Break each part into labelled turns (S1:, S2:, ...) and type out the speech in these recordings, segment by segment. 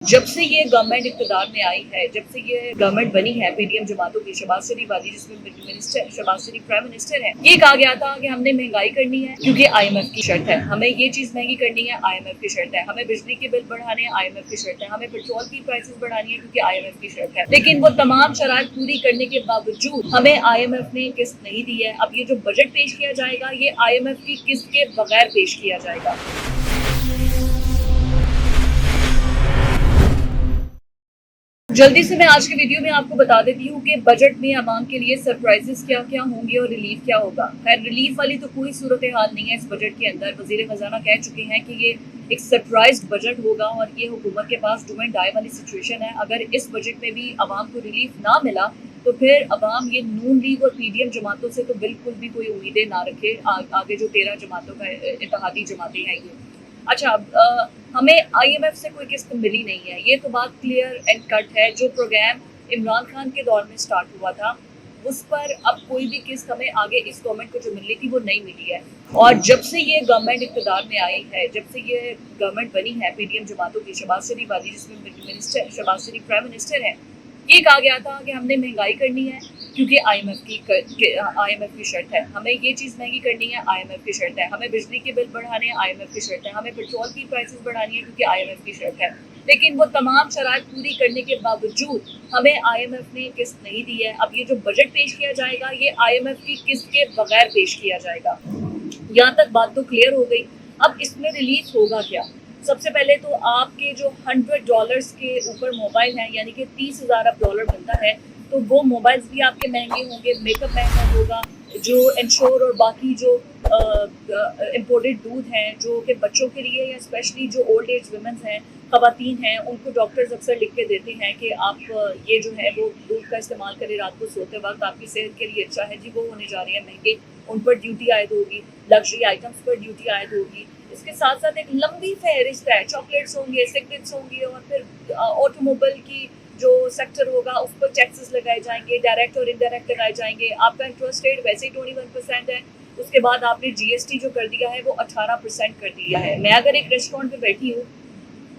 S1: जब से ये गवर्नमेंट इक़्तिदार में आई है, जब से ये गवर्नमेंट बनी है पीडीएम जमातों की, शहबाज शरीफ वाली, जिसमें मिनिस्टर शहबाज शरीफ प्राइम मिनिस्टर है, ये कहा गया था कि हमने महंगाई करनी है क्योंकि आईएमएफ की शर्त है, हमें ये चीज़ महंगी करनी है, आईएमएफ की शर्त है, हमें बिजली के बिल बढ़ाने हैं, आईएमएफ की शर्त है, हमें पेट्रोल की प्राइसेस बढ़ानी है क्योंकि आईएमएफ की शर्त है। लेकिन वो तमाम शराइत पूरी करने के बावजूद हमें आईएमएफ ने किस्त नहीं दी है। अब ये जो बजट पेश किया जाएगा, ये आईएमएफ की किस्त के बगैर पेश किया जाएगा। जल्दी से मैं आज के वीडियो में आपको बता देती हूँ कि बजट में आवाम के लिए सरप्राइजेस क्या क्या होंगे और रिलीफ क्या होगा। खैर, रिलीफ वाली तो कोई सूरत हाल नहीं है इस बजट के अंदर। वजीर खजाना कह चुके हैं कि ये एक सरप्राइज बजट होगा और ये हुकूमत के पास डू एंड डाई वाली सिचुएशन है। अगर इस बजट में भी आवाम को रिलीफ ना मिला तो फिर आवाम ये नून लीग और पीडीएम जमातों से तो बिल्कुल भी कोई उम्मीदें ना रखे। आगे जो 13 जमातों का इत्तेहादी जमातें हैं ये। अच्छा, हमें आईएमएफ से कोई किस्त मिली नहीं है, ये तो बात क्लियर एंड कट है। जो प्रोग्राम इमरान खान के दौर में स्टार्ट हुआ था उस पर अब कोई भी किस्त हमें आगे इस गवर्नमेंट को जो मिलनी थी वो नहीं मिली है। और जब से ये गवर्नमेंट इक़्तिदार में आई है, जब से ये गवर्नमेंट बनी है पीडीएम जमातों की, शहबाज शरीफ वाली, जिसमें मिनिस्टर शहबाज शरीफ प्राइम मिनिस्टर है, ये कहा गया था कि हमने महंगाई करनी है क्योंकि आईएमएफ की शर्त है, हमें ये चीज़ महंगी करनी है, आईएमएफ की शर्त है, हमें बिजली के बिल बढ़ाने हैं, आईएमएफ की शर्त है, हमें पेट्रोल की प्राइसेस बढ़ानी है क्योंकि आईएमएफ की शर्त है। लेकिन वो तमाम शराइत पूरी करने के बावजूद हमें आईएमएफ ने किस्त नहीं दी है। अब ये जो बजट पेश किया जाएगा, ये आईएमएफ की किस्त के बगैर पेश किया जाएगा। यहाँ तक बात तो क्लियर हो गई। अब इसमें रिलीफ होगा क्या? सबसे पहले तो आपके जो $100 के ऊपर मोबाइल हैं, यानी कि 30,000 अब डॉलर बनता है, तो वो मोबाइल्स भी आपके महंगे होंगे, मेकअप महंगा होगा, जो इंश्योर और बाकी जो इम्पोर्टेड दूध हैं जो कि बच्चों के लिए या स्पेशली जो ओल्ड एज वुमेन्स हैं, ख़वातीन हैं, उनको डॉक्टर्स अक्सर लिख के देते हैं कि आप ये जो है वो दूध का इस्तेमाल करें रात को सोते वक्त, आपकी सेहत के लिए अच्छा है जी। वो होने जा रहे हैं महंगे, उन पर ड्यूटी आयद होगी, लग्जरी आइटम्स पर ड्यूटी आयद होगी। इसके साथ साथ एक लंबी फहरिस्त है, चॉकलेट्स होंगे, सिगरेट्स होंगी, और फिर ऑटोमोबाइल की जो सेक्टर होगा उस पर टैक्सेस लगाए जाएंगे, डायरेक्ट और इनडायरेक्ट लगाए जाएंगे। आपका इंटरेस्ट रेट वैसे ही 21% है, उसके बाद आपने जीएसटी जो कर दिया है वो 18% कर दिया है। मैं अगर एक रेस्टोरेंट पे बैठी हूँ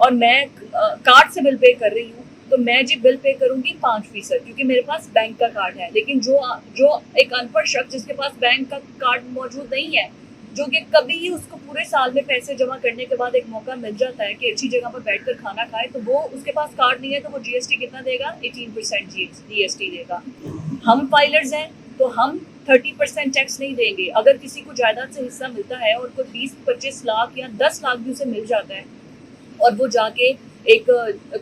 S1: और मैं कार्ड से बिल पे कर रही हूँ तो मैं जी बिल पे करूँगी 5% क्योंकि मेरे पास बैंक का कार्ड है। लेकिन जो एक अनपढ़ शख्स जिसके पास बैंक का कार्ड मौजूद नहीं है, जो कि कभी ही उसको पूरे साल में पैसे जमा करने के बाद एक मौका मिल जाता है कि अच्छी जगह पर बैठकर खाना खाए, तो वो उसके पास कार्ड नहीं है, तो वो जीएसटी कितना देगा? 18% जीएसटी देगा। हम फाइलर्स हैं तो हम 30% टैक्स नहीं देंगे। अगर किसी को जायदाद से हिस्सा मिलता है और कोई 20-25 लाख या 10 लाख भी उसे मिल जाता है और वो जाके एक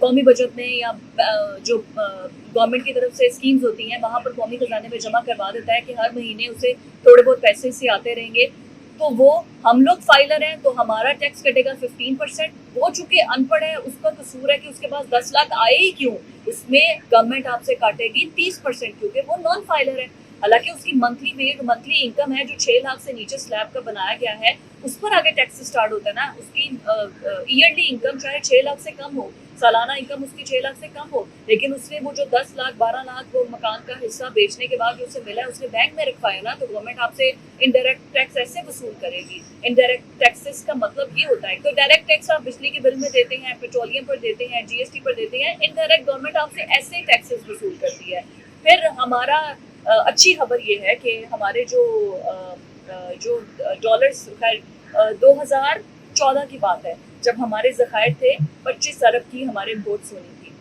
S1: कौमी बजट में या जो गवर्नमेंट की तरफ से स्कीम्स होती हैं वहाँ पर कौमी खजाने में जमा करवा देता है कि हर महीने उसे थोड़े बहुत पैसे से आते रहेंगे, तो वो हम लोग फाइलर हैं तो हमारा टैक्स कटेगा 15%। वो चूंकि अनपढ़ है, उसका कसूर है कि उसके पास 10 लाख आए ही क्यों, इसमें गवर्नमेंट आपसे काटेगी 30% क्योंकि वो नॉन फाइलर है। हालांकि उसकी मंथली इनकम है जो 6 लाख से नीचे स्लैब का बनाया गया है, उस पर आगे टैक्स स्टार्ट होता है ना। उसकी ईयरली इनकम चाहे 6 लाख से कम हो, सालाना इनकम उसकी 6 लाख से कम हो, लेकिन उसने वो जो 10 लाख 12 लाख वो मकान का हिस्सा बेचने के बाद जो उसे मिला है उसने बैंक में रखा है ना, तो गवर्नमेंट आपसे इनडायरेक्ट टैक्स ऐसे वसूल करेगी। इनडायरेक्ट टैक्सेस का मतलब ये होता है, तो डायरेक्ट टैक्स आप बिजली के बिल में देते हैं, पेट्रोलियम पर देते हैं, जीएसटी पर देते हैं। इनडायरेक्ट गवर्नमेंट आपसे ऐसे टैक्सेस वसूल करती है। फिर हमारा अच्छी खबर ये है कि हमारे जो डॉलर्स, खैर 2014 की बात है जब हमारे ज़खायर थे 25 अरब की हमारे इम्पोर्ट्स होनी थी,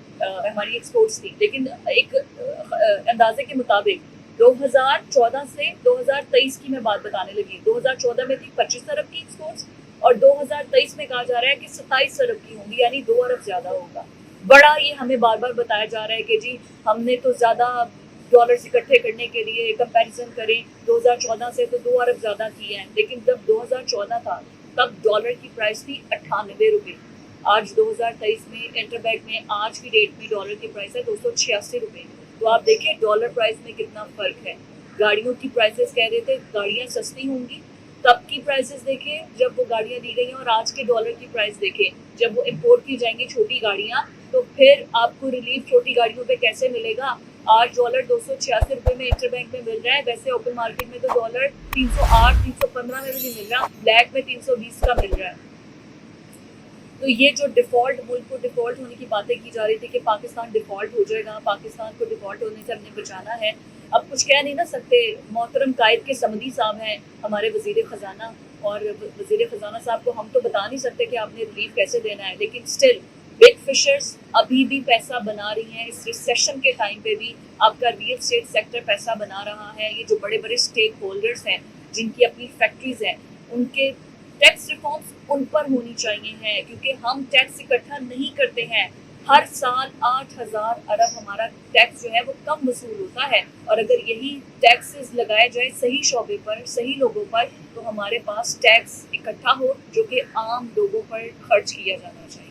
S1: हमारी एक्सपोर्ट्स थी। लेकिन एक अंदाजे के मुताबिक 2014 से 2023 की मैं बात बताने लगी, 2014 में थी 25 अरब की एक्सपोर्ट्स और 2023 में कहा जा रहा है कि 27 अरब की होंगी, यानी 2 अरब ज़्यादा होगा। बड़ा ये हमें बार बार बताया जा रहा है कि जी हमने तो ज़्यादा डॉलर्स इकट्ठे करने के लिए कंपैरिजन करें 2014 से तो 2 अरब ज़्यादा किए हैं। लेकिन जब 2014 था तब डॉलर की प्राइस थी 98 रुपये। आज 2023 में इंटरबैंक में आज की डेट में डॉलर की प्राइस है 286 रुपये। तो आप देखिए डॉलर प्राइस में कितना फ़र्क है। गाड़ियों की प्राइसेस कह रहे थे गाड़ियाँ सस्ती होंगी, तब की प्राइसेस देखें जब वो गाड़ियाँ दी गई हैं और आज के डॉलर की प्राइस देखें जब वो इम्पोर्ट की जाएंगी छोटी गाड़ियाँ, तो फिर आपको रिलीफ छोटी गाड़ियों पे कैसे मिलेगा? आज डॉलर 286 रुपये में इंटरबैंक में मिल रहा है, वैसे ओपन मार्केट में तो डॉलर 308 315 में भी नहीं मिल रहा, ब्लैक में 320 का मिल रहा है। तो ये जो डिफ़ॉल्ट मुल्क को डिफ़ॉल्ट होने की बातें की जा रही थी कि पाकिस्तान डिफ़ॉल्ट हो जाएगा, पाकिस्तान को डिफ़ॉल्ट होने से हमने बचाना है। अब कुछ कह नहीं ना सकते, मोहतरम कायद के समदी साहब हैं हमारे वज़ीर ख़ज़ाना, और वज़ीर ख़ज़ाना साहब को हम तो बता नहीं सकते कि आपने रिलीफ़ कैसे देना है, लेकिन स्टिल बिग फिशर्स अभी भी पैसा बना रही हैं। इस रिसेशन के टाइम पे भी आपका रियल एस्टेट सेक्टर पैसा बना रहा है। ये जो बड़े-बड़े स्टेक होल्डर्स हैं, जिनकी अपनी फैक्ट्रीज़ हैं, उनके टैक्स रिफॉर्म्स उन पर होनी चाहिए हैं, क्योंकि हम टैक्स इकट्ठा नहीं करते हैं। हर साल 8,000 अरब हमारा टैक्स जो है वो कम वसूल होता है, और अगर यही टैक्सेस लगाए जाए सही शोबे पर, सही लोगों पर, तो हमारे पास टैक्स इकट्ठा हो जो कि आम लोगों पर खर्च किया जाना चाहिए।